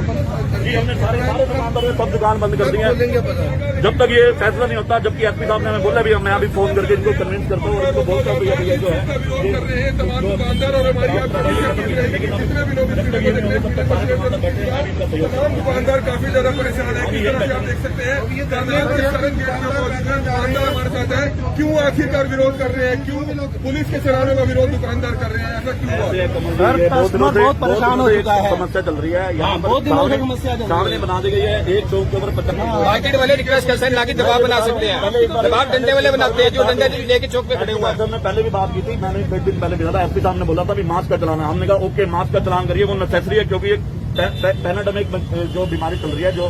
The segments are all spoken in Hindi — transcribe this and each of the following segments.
जी हमने सारे दुकानदारों ने सब दुकान बंद कर दी है जब तक ये फैसला नहीं होता। जबकि एसपी साहब ने हमें बोला भी मैं अभी फोन करके इनको कन्विंस करता हूँ और इनको बोलता हूँ भैया जो है दुकानदार काफी ज्यादा परेशान है। आप देख सकते हैं हमारे साथ है। क्यों आखिरकार विरोध कर रहे हैं? क्यों पुलिस के चलाने का विरोध दुकानदार कर रहे हैं? ऐसा क्यों? बहुत परेशान हो चुका है। समस्या चल रही है यहाँ सामने बना दी गई है। एक चौक के ऊपर 50 मार्केट वाले रिक्वेस्ट कर सकते हैं, लाके दबाव बना सकते हैं। दबाव डंडे वाले बनाते हैं जो डंडे लेके चौक पे खड़े हुए हैं। सर मैं पहले भी बात की थी, मैंने एक दिन पहले भेजा था। एसपी साहब ने बोला था भी मास्क का चलाना। हमने कहा ओके मास्क का चलान करिए, वो नेसेसरी है क्योंकि पैराडाइमिक जो बीमारी चल रही है, जो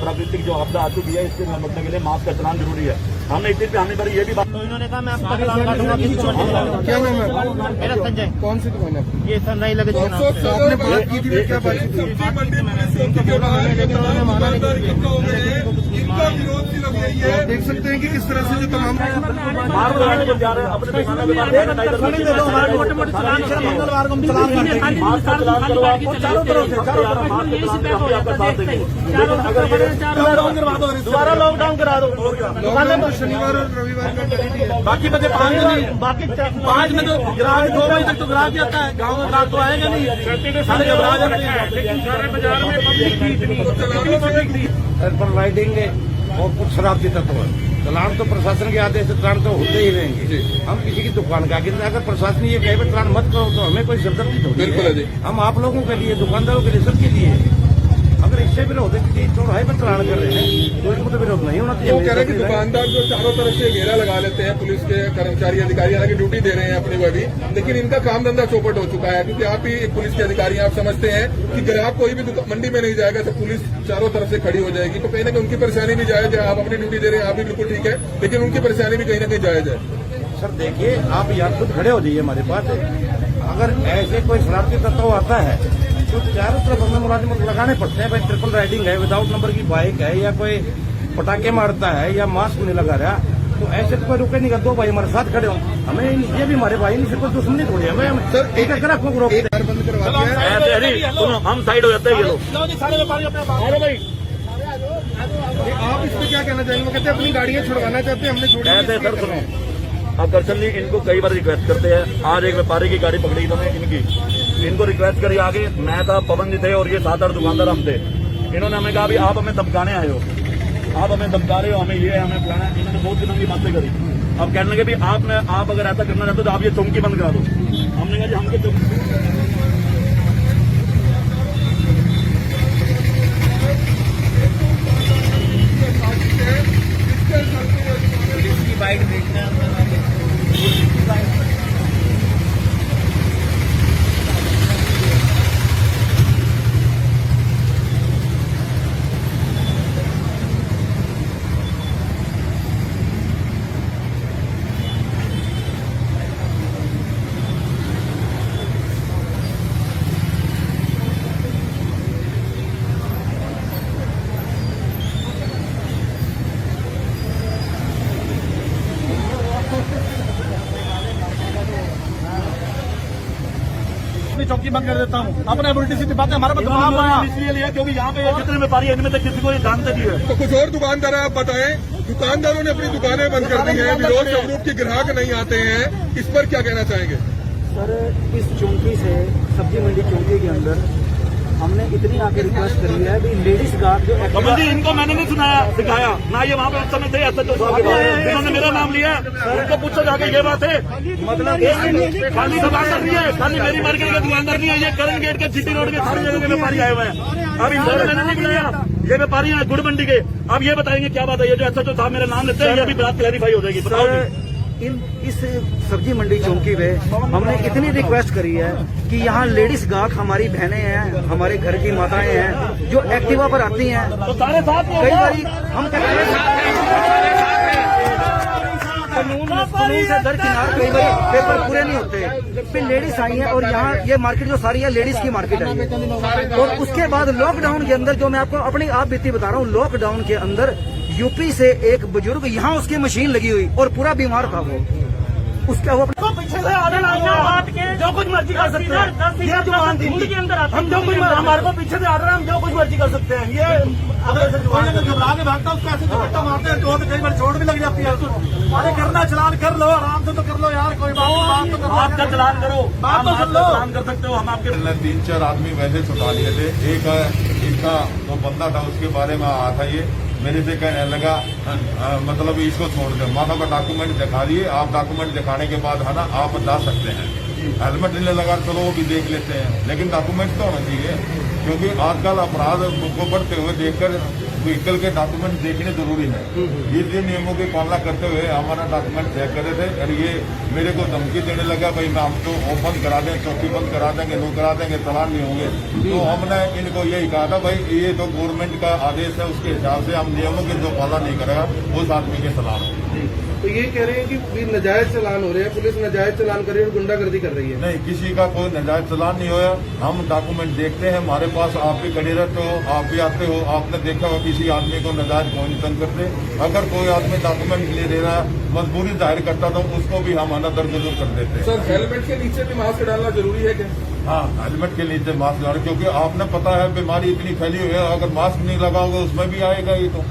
प्राकृतिक जो आपदा आ चुकी है, इससे निपटने के लिए मास्क का चलान जरूरी है। हमने इस दिन पे आने पर ये भी बात तो इन्होंने कहा मैं आपका चलान काटूंगा। क्या नाम है? मेरा संजय। कौन सी दुकान है? ये सर नहीं लगे आपने बात की थी, क्या बात की? इनका विरोध सिर्फ यही है। देख सकते हैं कि किस तरह से जो तमाम मास्क लगाने को जा रहे हैं अपने दुकानों के बारे में मंगलवार को मास्क का चलान करो। आपको चारों तरफ से मास्क का चलान हम आपका साथ देंगे। अगर ये दोबारा लॉकडाउन करा दो। शनिवार और रविवार का बाकी बचे 5 दिन, बाकी 5 में तो ग्राहक 2 बजे तक तो ग्राहक आता है। गाँव में ग्राहक तो आएगा नहीं, सारे घबरा जाते हैं। सारे बाजार में पब्लिक थी, ट्रिपल राइडिंग और कुछ शरारती तत्व है। चलान तो प्रशासन के आदेश से चलान तो होते ही रहेंगे। हम किसी की दुकान का अगर प्रशासन ये कहे चलान मत करो तो हमें कोई सिरदर्दी थोड़ी है। हम आप लोगों के लिए, दुकानदारों के लिए, सबके लिए। अगर इससे विरोध है कि चौराहे पर चलान कर रहे हैं तो इसको तो विरोध नहीं होना चाहिए। वो कह रहे हैं कि दुकानदार जो चारों तरफ से घेरा लगा लेते हैं, पुलिस के कर्मचारी अधिकारी हालांकि ड्यूटी दे रहे हैं अपनी वह भी, लेकिन इनका काम धंधा चौपट हो चुका है। क्योंकि आप ही एक पुलिस के अधिकारी आप समझते हैं कि ग्राहक कोई भी मंडी में नहीं जाएगा तो पुलिस चारों तरफ से खड़ी हो जाएगी। तो कहीं ना कहीं उनकी परेशानी भी जायज है। आप अपनी ड्यूटी दे रहे हैं, आप भी बिल्कुल ठीक है, लेकिन उनकी परेशानी भी कहीं ना कहीं जायज है। सर देखिए, आप यहाँ खुद खड़े हो जाइए हमारे पास। अगर ऐसे कोई शरारती तत्व आता है तो चारों तरफ हमें मुलाजिम लगाने पड़ते हैं। भाई ट्रिपल राइडिंग है, विदाउट नंबर की बाइक है, या कोई पटाखे मारता है, या मास्क नहीं लगा रहा, तो ऐसे तो कोई रुके नहीं कर। 2 भाई हमारे साथ खड़े हो, हमें ये भी हमारे भाई नहीं, कोई दुश्मनी थोड़ी है। हमें सर एक आपको रोक बंद करवा दिया है। सुनो हम साइड हो जाते हैं ये लोग। सारे व्यापारी अपने भाई आप इस पर क्या कहना चाहेंगे? वो कहते हैं अपनी गाड़ियां छुड़वाना चाहते हैं, हमने छोड़ी। ऐसे सर सुनो, अकर्षण जी इनको कई बार रिक्वेस्ट करते हैं। आज एक व्यापारी की गाड़ी पकड़ी इन्होंने इनकी, इनको रिक्वेस्ट करी आगे। मैं था, पवन जी थे और ये 7-8 दुकानदार हम थे। इन्होंने हमें कहा भी आप हमें धमकाने आए हो, आप हमें धमका रहे हो, हमें ये है, हमें फलाना है। इन्होंने बहुत दिनों की बातें करी। अब कहने लगे भी आप अगर ऐसा करना चाहते हो तो आप ये चौकी बंद करा दो। हमने कहा जी हमके बाइक देखना चौकी बंद कर देता हूँ। अपने उल्टी सीधी बातें हमारे पास इसलिए लिया क्योंकि यहाँ पे जितने व्यापारी है इनमें से किसी को ये जानते भी है। तो कुछ और दुकानदार आप बताएं। दुकानदारों ने अपनी दुकानें बंद कर दी हैं, विरोध स्वरूप के ग्राहक नहीं आते हैं, इस पर क्या कहना चाहेंगे? सर इस चौकी से, सब्जी मंडी चौकी के अंदर हमने इतनी आके रिक्वेस्ट करी है भी लेडीज गार्ड जो कमल जी इनको मैंने नहीं सुनाया सिखाया ना, ये वहाँ पे उस समय थे ऐसे तो इन्होंने मेरा नाम लिया, उनको पूछो जाके ये बात है। मतलब खाली सभा कर रही है, खाली मेरी मार्केट का दुकानदार नहीं है, ये करण गेट के जीटी रोड के सारी जगह के व्यापारी आए हुए हैं। अब इनको मैंने नहीं बुलाया, ये व्यापारी है गुड़ मंडी के। अब ये बताएंगे क्या बात है, ये जो ऐसा जो साहब मेरा नाम लेते हैं ये भी बात क्लैरिफाई हो जाएगी। बताओ इस सब्जी मंडी चौकी पे हमने इतनी रिक्वेस्ट करी है कि यहाँ लेडीज गाहक हमारी बहनें हैं, हमारे घर की माताएं हैं जो एक्टिवा पर आती हैं। तो सारे साथ कई बार हम कानून से दरकिनार कई बार पेपर पूरे नहीं होते। फिर लेडीज आई हैं और यहाँ ये मार्केट जो सारी है लेडीज की मार्केट है। और उसके बाद लॉकडाउन के अंदर जो मैं आपको अपनी आप बीती बता रहा हूँ, लॉकडाउन के अंदर यूपी से एक बुजुर्ग यहाँ उसकी मशीन लगी हुई और पूरा बीमार था वो, उसका वो अपने पीछे से आगे जो कुछ मर्जी कर सकते हैं। ये जुबान थी हम जो कुछ हमारे को पीछे से आ रहा है, हम जो कुछ मर्जी कर सकते हैं। ये घबरा के भागता उसको ऐसे झपट्टा मारते हैं तो कई बार चोट भी लग जाती है। अरे करना चलान कर लो, आराम से तो कर लो यार, कोई बात तो आपका चलान करो, बात तो सुन लो, चलान कर सकते हो। हम आपके 3-4 आदमी वैसे छुटा लिए थे। एक इसका जो बंदा था उसके बारे में आया था, ये मेरे से कहने लगा मतलब इसको छोड़ दो, मानो का डॉक्यूमेंट दिखा दिए, आप डॉक्यूमेंट दिखाने के बाद है ना आप जा सकते हैं। हेलमेट लेने लगा, चलो वो भी देख लेते हैं, लेकिन डॉक्यूमेंट तो होना चाहिए, क्योंकि आजकल अपराध को बढ़ते हुए देखकर व्हीकल के डॉक्यूमेंट देखने जरूरी है। ये नियमों की पालना करते हुए हमारा डॉक्यूमेंट चेक करे थे और ये मेरे को धमकी देने लगा, भाई हम तो बंद करा दें, चौकी बंद करा देंगे, नो करा देंगे, चलान नहीं होंगे। तो हमने इनको यही कहा था, भाई ये तो गवर्नमेंट का आदेश है, उसके हिसाब से हम नियमों की जो पालना नहीं करेगा उस आदमी के चलान होंगे। तो ये कह रहे हैं कि नाजायज चलान हो रहे हैं, पुलिस नाजायज चलान कर रही है और गुंडागर्दी कर रही है। नहीं, किसी का कोई नाजायज चलान नहीं होया। हम डॉक्यूमेंट देखते हैं, हमारे पास आप भी खड़े रहते हो, आप भी आते हो, आपने देखा हो किसी आदमी को नाजायज कोई नहीं तंग करते। अगर कोई आदमी डॉक्यूमेंट ले दे रहा है, मजबूरी जाहिर करता तो उसको भी हम दरगुजर कर देते। सर हेलमेट के नीचे भी मास्क डालना जरूरी है क्या? हाँ, हेलमेट के नीचे मास्क डालें, क्योंकि आपने पता है बीमारी इतनी फैली हुई है, अगर मास्क नहीं लगाओगे उसमें भी आएगा ये तो।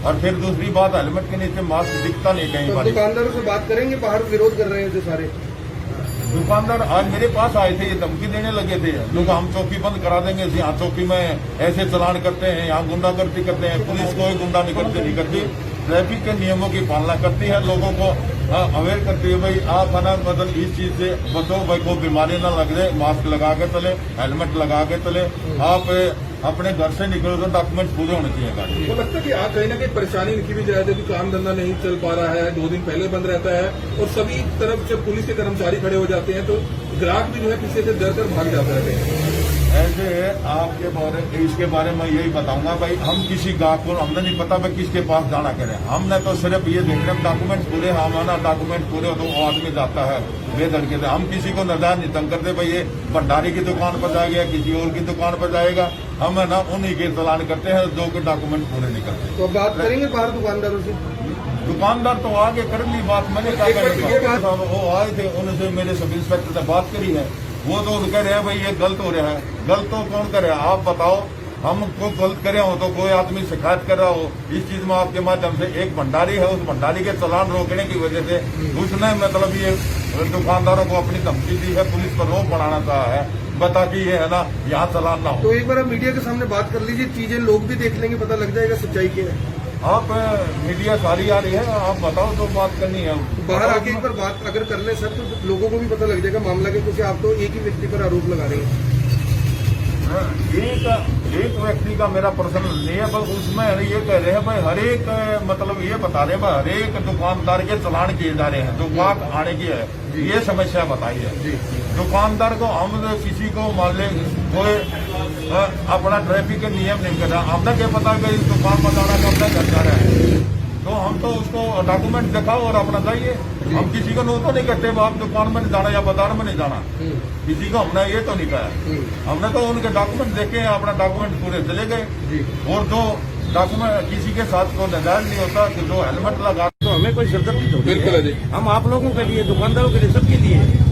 और फिर दूसरी बात, हेलमेट के नीचे मास्क दिखता नहीं कहीं तो पर। दुकानदारों से बात करेंगे, बाहर विरोध कर रहे हैं जो सारे दुकानदार आज मेरे पास आए थे, ये धमकी देने लगे थे, लोग हम चौकी बंद करा देंगे, यहाँ चौकी में ऐसे चलान करते हैं, यहाँ गुंडागर्दी करते हैं। पुलिस कोई गुंडा नहीं करती, ट्रैफिक के नियमों की पालना करती है, लोगों को अवेयर करती है, भाई आप है ना मतलब इस चीज से बचो, भाई को बीमारी ना लग जाए, मास्क लगा के चले, हेलमेट लगा के चले। आप अपने घर से निकलो तो डॉक्यूमेंट पूरे होने चाहिए गाड़ी। तो लगता है कि आप कहीं ना कहीं परेशानी इनकी भी ज्यादा, काम धंधा नहीं चल पा रहा है, 2 दिन पहले बंद रहता है और सभी तरफ जब पुलिस के कर्मचारी खड़े हो जाते हैं तो ग्राहक भी जो है पीछे से डर कर भाग जाता है। ऐसे आपके इसके बारे में यही बताऊंगा, भाई हम किसी गाहक को हमने नहीं पता भाई किसके पास जाना करें, हमने तो सिर्फ ये देख रहे डॉक्यूमेंट पूरे, हमारा डॉक्यूमेंट पूरे हो तो वो आदमी जाता है बेधड़के से। हम किसी को नाजायज नहीं तंग करते, भाई ये भंडारी की दुकान पर जाएगा, किसी और की दुकान पर जाएगा, हम है ना उन्हीं के चलान करते हैं जो कि डॉक्यूमेंट पूरे नहीं करते। तो बात करेंगे बाहर दुकानदारों से? दुकानदार तो आगे कर ली बात, मैंने कहा वो आए थे, उनसे मेरे सब इंस्पेक्टर से बात करी है, वो तो कह रहे हैं भाई ये गलत हो रहा है। गलत तो कौन करे, आप बताओ, हम को गलत करे हो तो कोई आदमी शिकायत कर रहा हो इस चीज में आपके माध्यम से, एक भंडारी है, उस भंडारी के चलान रोकने की वजह से उसने मतलब ये दुकानदारों को अपनी धमकी दी है, पुलिस पर रोक बढ़ाना चाहा है, बता कि ये है ना यहाँ चलान ना हो। तो एक बार आप मीडिया के सामने बात कर लीजिए, चीजें लोग भी देख लेंगे, पता लग जाएगा सच्चाई क्या है। आप मीडिया सारी आ रही है, आप बताओ तो बात करनी है। बाहर आके एक बार बात अगर कर ले सर तो लोगों को भी पता लग जाएगा मामला के, क्योंकि आप तो एक ही व्यक्ति पर आरोप लगा रहे हैं। एक व्यक्ति का मेरा पर्सनल नहीं है, बस उसमें ये कह रहे हैं भाई हर एक मतलब ये बता रहे हैं हर एक दुकानदार के चलान किए जा रहे हैं, जो ग्राहक आने की है, ये समस्या बताई है। दुकानदार को हम किसी को मान ले कोई अपना ट्रैफिक के नियम नहीं कर रहा, हमने क्या पता कि इस दुकान पर जाना कब तक कर जा रहा है, तो हम तो उसको डॉक्यूमेंट दिखाओ और अपना जाइए। हम किसी को नो तो नहीं करते आप दुकान में नहीं जाना या बाजार में नहीं जाना, किसी को हमने ये तो नहीं कहा, हमने तो उनके डॉक्यूमेंट देखे, अपना डॉक्यूमेंट पूरे चले गए। और जो डॉक्यूमेंट किसी के साथ को नाजायज नहीं होता कि जो हेलमेट लगा तो हमें कोई सिरदर्दी तो बिल्कुल है, हम आप लोगों के लिए, दुकानदारों के लिए, सबके लिए।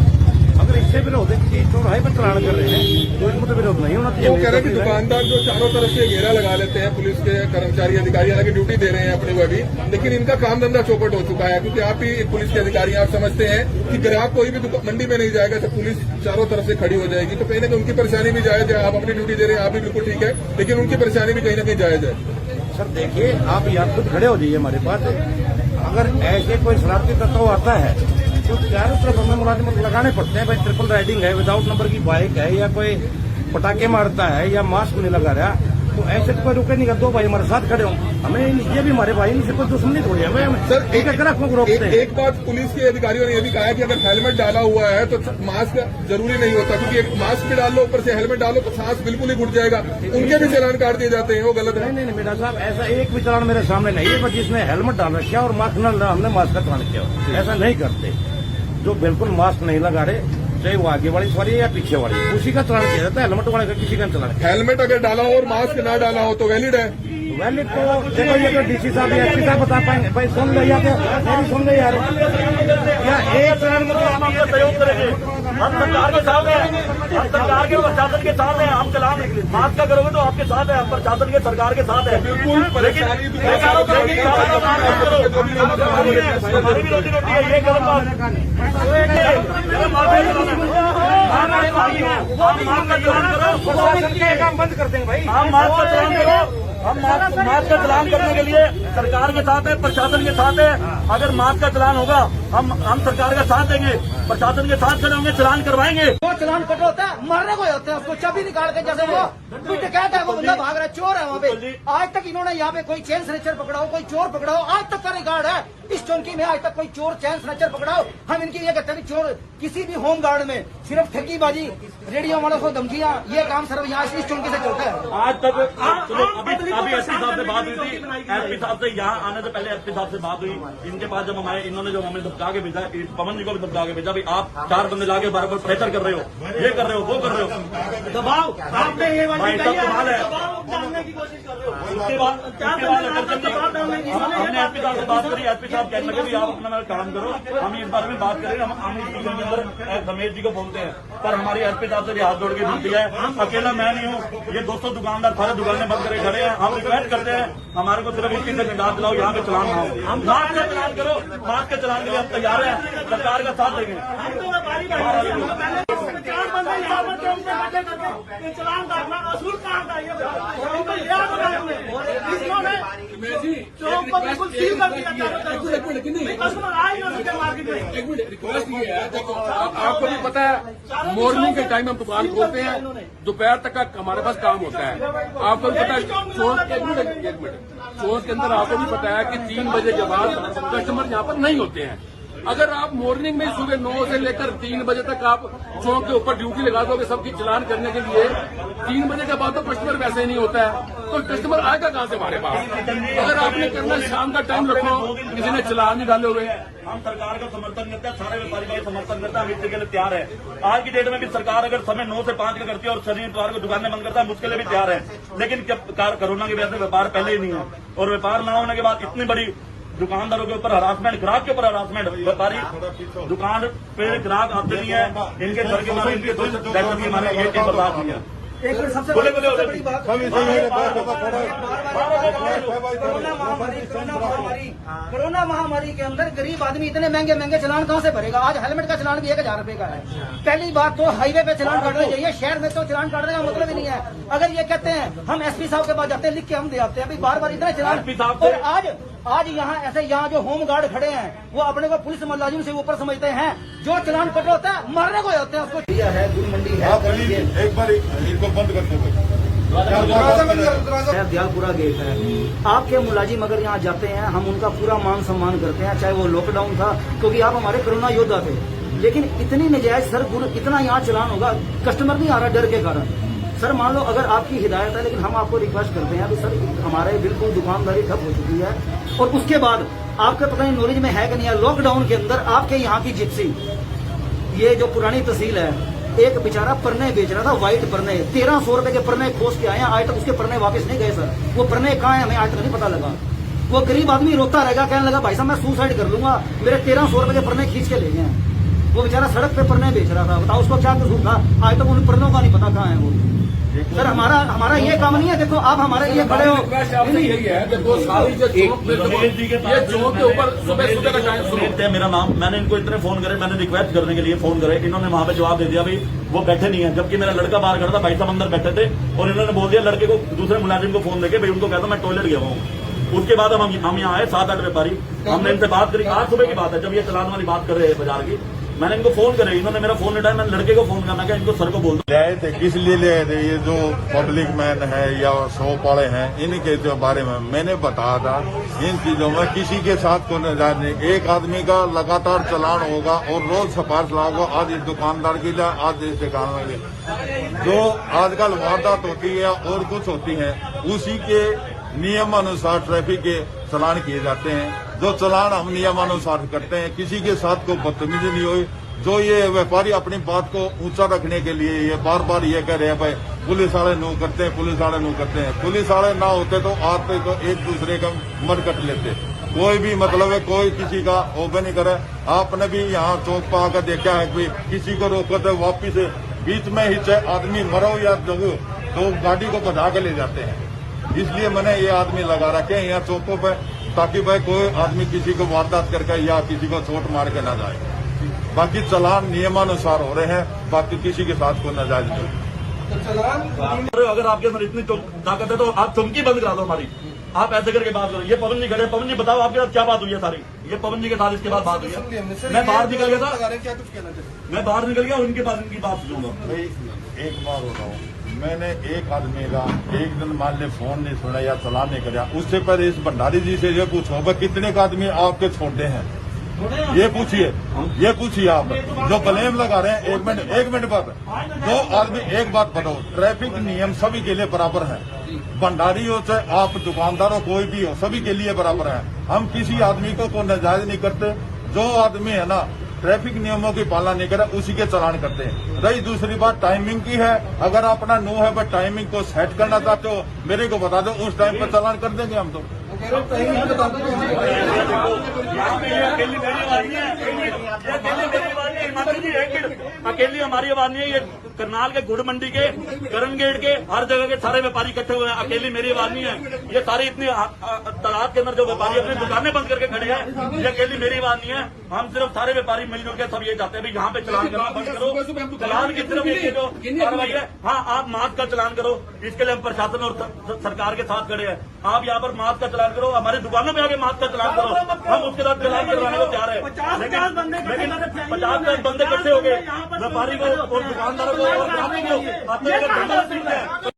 अगर इससे विरोध है कि चौराहे पर चलान कर रहे हैं तो इसमें तो विरोध नहीं होना चाहिए। वो कह रहे हैं कि दुकानदार जो चारों तरफ से घेरा लगा लेते हैं, पुलिस के कर्मचारी अधिकारी हालांकि ड्यूटी दे रहे हैं अपने वो भी, लेकिन इनका काम धंधा चौपट हो चुका है, क्योंकि आप ही पुलिस के अधिकारी आप समझते हैं कि ग्राहक कोई भी मंडी में नहीं जाएगा तो पुलिस चारों तरफ से खड़ी हो जाएगी, तो कहीं ना कहीं उनकी परेशानी भी जायज है। आप अपनी ड्यूटी दे रहे हैं, आप भी बिल्कुल ठीक है, लेकिन उनकी परेशानी भी कहीं ना कहीं जायज है। सर देखिए, आप यहाँ खुद खड़े हो जाइए हमारे पास, अगर ऐसे कोई शरारती तत्व आता है तो चारों तरफ हमें मुलाजिमत लगाने पड़ते हैं। भाई ट्रिपल राइडिंग है, विदाउट नंबर की बाइक है, या कोई पटाखे मारता है, या मास्क नहीं लगा रहा, तो ऐसे तो कोई रुके नहीं कर, दो भाई हमारे साथ खड़े हो, हमें ये भी हमारे भाई इनसे कोई दुश्मनी थोड़ी है। सर एक ग्राहकों को रोकते हैं। एक बात पुलिस के अधिकारियों ने यह भी कहा है कि अगर हेलमेट डाला हुआ है तो मास्क जरूरी नहीं होता, क्योंकि एक मास्क भी डाल लो ऊपर से हेलमेट डालो तो सांस बिल्कुल ही घुट जाएगा, उनके भी चालान काट दिए जाते हैं, वो गलत है। नहीं मेरा साहब, ऐसा एक भी चालान मेरे सामने नहीं है, बस जिसने हेलमेट डाल रखा और मास्क न डाला हमने मास्क का चालान किया, ऐसा नहीं करते। जो बिल्कुल मास्क नहीं लगा रहे, चाहे वो आगे वाली सवारी है या पीछे वाली, उसी का चालान किया जाता है, हेलमेट वाले का किसी का चालान। हेलमेट अगर डाला हो और मास्क ना डाला हो तो वैलिड है, वैलिड तो देखो ये तो डीसी साहब या एसपी साहब बता पाएंगे भाई। सुन लो या तो मेरी सुन लो यार, या एक चरण में हम आपका सहयोग करेंगे। हम सरकार के साथ हैं, हम सरकार के प्रशासन के साथ हैं। हम चलान मास्क का करोगे तो आपके साथ है, हम प्रशासन के सरकार के साथ है। बिल्कुल परेशानी भी हमारी भी रोटी रोटी है, ये गलत बात काम बंद कर देंगे भाई। हम मास्क का चलान करो, हम मास्क का चलान करने के लिए सरकार के साथ है, प्रशासन के साथ है। अगर मास्क का चलान होगा हम सरकार का साथ देंगे, प्रशासन के साथ खड़े होंगे, चलान करवाएंगे। वो चलान कट होता है, मारने को होते हैं उसको चाबी निकाल के, जैसे वो कोई डकैत है, वो बंदा भाग रहा है, चोर है वहाँ पे। आज तक इन्होंने यहाँ पे कोई चेन स्नेचर पकड़ाओ, कोई चोर पकड़ाओ, आज तक का रिकॉर्ड है इस चौकी में। आज तक कोई चोर चेन स्नेचर पकड़ाओ, हम इनकी ये कहते हैं चोर किसी भी होम गार्ड में सिर्फ ठगीबाजी, रेडियो वालों को धमकियां, ये काम सिर्फ यहाँ इस चौकी से चलता है। आज तक चलो अभी एसपी साहब से बात हुई थी, एसपी साहब से यहाँ आने से पहले एसपी साहब से बात हुई। इनके पास जब हम आए, इन्होंने जो हमें धमका के भेजा, पवन जी को भी धमका के भेजा, भाई आप 4 बंदे लाके बार बार प्रेशर कर रहे हो, ये कर रहे हो, वो कर रहे हो, दबाव आपने ये भाई सब कमाल है। डालने की कोशिश कर रहे हो। उसके बाद हमने एसपी साहब से बात करी, एसपी साहब कहने लगे आप अपना काम करो, हम इस बारे में बात करेंगे। हम इस चीज के अंदर रमेश जी को बोलते हैं, पर हमारी एसपी साहब से भी हाथ जोड़ के विनती है, अकेला मैं नहीं हूँ, ये 200 दुकानदार सारे दुकानें बंद करे खड़े हैं। हम रिक्वेस्ट करते हैं हमारे को सिर्फ इसी से निजात दिलाओ, यहाँ पे चलान ना हो। हम मास्क का चलान करो, मास्क के चलान के लिए हम तैयार हैं, सरकार का साथ देंगे। चलान काटना असूल काम था, ये चौक को बिल्कुल सील कर दिया। कस्टमर आएगा मार्केट में। एक मिनट, रिक्वेस्ट ये है, देखो आपको भी पता है मॉर्निंग के टाइम हम दुकान खोलते हैं, दोपहर तक का हमारे पास काम होता है। आपको भी पता है चौक के चौक के अंदर आपको भी पता है कि 3 बजे के बाद कस्टमर यहाँ पर नहीं होते हैं। अगर आप मॉर्निंग में सुबह 9 से लेकर 3 बजे तक आप चौक के ऊपर ड्यूटी लगा दोगे सबकी चलान करने के लिए, 3 बजे के बाद तो कस्टमर वैसे ही नहीं होता है, तो कस्टमर आएगा कहाँ से हमारे पास? अगर आपने करना शाम का टाइम रखो, किसी ने चलान नहीं डाले हुए। हम सरकार का समर्थन करते हैं, सारे व्यापारी भाई समर्थन करते हैं, हम इसके लिए तैयार है। आज की डेट में भी सरकार अगर समय 9 से 5 का करती है और शनि इतवार को दुकानें बंद करता है, हम उसके लिए भी तैयार है। लेकिन कोरोना की वजह से व्यापार पहले ही नहीं है, और व्यापार न होने के बाद इतनी बड़ी दुकानदारों के ऊपर हरासमेंट, ग्राहक के ऊपर हरासमेंट, व्यापारी दुकान पे ग्राहक आते नहीं है, इनके घर के मारे, इनके दहशत के मारे ये चीज बर्दाश्त नहीं है। एक मिनट, सबसे बड़ी बात, कोरोना महामारी के अंदर गरीब आदमी इतने महंगे महंगे चलान कहाँ से भरेगा? आज हेलमेट का चलान भी 1000 रुपए का है। पहली बात तो हाईवे पे चलान काटना चाहिए, शहर में तो चलान काटने का मतलब ही नहीं है। अगर ये कहते हैं हम एसपी साहब के पास जाते हैं, लिख के हम दे आते हैं, अभी बार बार इतने चलान। और आज यहाँ ऐसे यहाँ जो होम गार्ड खड़े हैं वो अपने को पुलिस मुलाजिम से ऊपर समझते हैं, जो चलान कट होता है मारने को होते हैं उसको। है गुड़ मंडी है, एक बार इनको बंद कर दो। दयालपुरा गेट है। आपके मुलाजिम अगर यहाँ जाते हैं, हम उनका पूरा मान सम्मान करते हैं, चाहे वो लॉकडाउन था, क्योंकि आप हमारे कोरोना योद्धा थे। लेकिन इतनी नजायज सर गुड़ इतना यहाँ चलान होगा, कस्टमर नहीं आ रहा डर के कारण। सर मान लो अगर आपकी हिदायत है, लेकिन हम आपको रिक्वेस्ट करते हैं कि सर हमारे बिल्कुल दुकानदारी ठप हो चुकी है। और उसके बाद आपके पता नहीं नॉलेज में है कि नहीं है, लॉकडाउन के अंदर आपके यहाँ की जिप्सी, ये जो पुरानी तहसील है, एक बेचारा परने बेच रहा था, व्हाइट परने, 1300 रुपए के परने खोज के आए हैं, आज तक उसके परने वापस नहीं गए सर। वो परने कहाँ है हमें आज तक नहीं पता लगा। वो गरीब आदमी रोता रहेगा, कहने लगा भाई साहब मैं सुसाइड कर लूंगा, मेरे 1300 रुपए के परने खींच के ले गए। वो बेचारा सड़क पे परने बेच रहा था, बताओ उसको क्या कसूर था? आज तक उन परनों का नहीं पता कहाँ है वो। सर हमारा ये काम नहीं है। देखो आप हमारे लिए खड़े हो, यही है, देखो सारी जो चौक के ऊपर सुबह सुबह का टाइम शुरू है। मेरा नाम, मैंने इनको इतने फोन करे, मैंने रिक्वेस्ट करने के लिए फोन करे, इन्होंने वहां पे जवाब दे दिया भाई वो बैठे नहीं है। जबकि मेरा लड़का बाहर खड़ा था, भाई साहब अंदर बैठे थे, और इन्होंने बोल दिया लड़के को, दूसरे मुलाजिम को फोन देके भाई उनको कहता मैं टॉयलेट गया हूँ। उसके बाद हम यहाँ आए 7-8 व्यापारी, हमने इनसे बात करी। आज सुबह की बात है जब ये चलान वाली बात कर रहे हैं बाजार की, मैंने इनको फोन करे, इन्होंने मेरा फोन उठाया, मैंने लड़के को फोन करना, इनको सर को बोल दो। ले आए थे किस लिए ले आए थे? ये जो पब्लिक मैन है या शॉप वाले हैं, इनके जो बारे में मैंने बताया था, इन चीजों में किसी के साथ को न जाने। एक आदमी का लगातार चलान होगा और रोज सिफारिश लाओगे, आज इस दुकानदार की जाए, आज इस दुकान में। जो आजकल वारदात होती है और कुछ होती है, उसी के नियमानुसार ट्रैफिक के चलान किए जाते हैं। जो चलान हम नियमानुसार करते हैं, किसी के साथ को बदतमीजी नहीं हुई। जो ये व्यापारी अपनी बात को ऊंचा रखने के लिए ये बार बार ये कह रहे हैं भाई पुलिस वाले नो करते हैं, पुलिस वाले नो करते हैं। पुलिस वाले ना होते तो आते तो एक दूसरे का मर कट लेते। कोई भी मतलब है, कोई किसी का ओपन नहीं करे। आपने भी यहाँ चौक पर आकर देखा है कि किसी को रोको तो वापिस बीच में ही चाहे आदमी मरो या जगो तो गाड़ी को बधा के ले जाते हैं। इसलिए मैंने ये आदमी लगा रखे हैं यहाँ चौकों पे, ताकि भाई कोई आदमी किसी को वारदात करके या किसी को चोट मार के ना जाए। बाकी चलान नियमानुसार हो रहे हैं, बाकी किसी के साथ कोई नाजायज नहीं। अगर आपके अंदर इतनी ताकत है तो आप चुमकी बंद करा दो हमारी। आप ऐसे करके बात करो। ये पवन जी खड़े, पवन जी बताओ आपके साथ क्या बात हुई है सारी? ये पवन जी के साथ इसके बाद बात हुई है। मैं बाहर निकल गया था, मैं बाहर निकल गया, उनके बाद उनकी बात सुनूंगा। एक बार होता हूँ, मैंने एक आदमी का एक दिन मान ले फोन नहीं सुना या चलान नहीं कराया, उससे पहले इस भंडारी जी से ये पूछो भाई कितने का आदमी आपके छोड़ते हैं, ये पूछिए आप जो ब्लेम लगा रहे हैं। एक मिनट बाद दो आदमी, एक बात बताओ, ट्रैफिक नियम सभी के लिए बराबर है। भंडारी हो चाहे आप दुकानदार हो, कोई भी हो, सभी के लिए बराबर है। हम किसी आदमी को नाजायज नहीं करते। जो आदमी है ना ट्रैफिक नियमों की पालना नहीं करे उसी के चालान करते हैं। रही दूसरी बात टाइमिंग की है, अगर अपना नो है बट टाइमिंग को सेट करना चाहते हो मेरे को बता दो, उस टाइम पर चालान कर देंगे हम तो। अकेली हमारी आवाज नहीं है। ये करनाल के गुड़ मंडी के, करण गेट के, हर जगह के सारे व्यापारी इकट्ठे हुए हैं। अकेली मेरी आवाज नहीं है। ये सारी इतनी तादाद के अंदर जो व्यापारी अपनी दुकानें बंद करके खड़े हैं, ये अकेली मेरी आवाज नहीं है। हम सिर्फ सारे व्यापारी मिलजुल के सब ये चाहते हैं यहाँ पे चलान करना बंद करो। चलान की सिर्फ ये जो कार्रवाई है, हाँ आप मास्क का चलान करो, इसके लिए हम प्रशासन और सरकार के साथ खड़े हैं। आप यहाँ पर मास्क का चलान करो, हमारी दुकानों पे आके मास्क का चलान करो, हम उसके साथ चलान करवाने को तैयार है। 50 बंदे इकट्ठे हो गए, व्यापारी को और दुकानदारों को और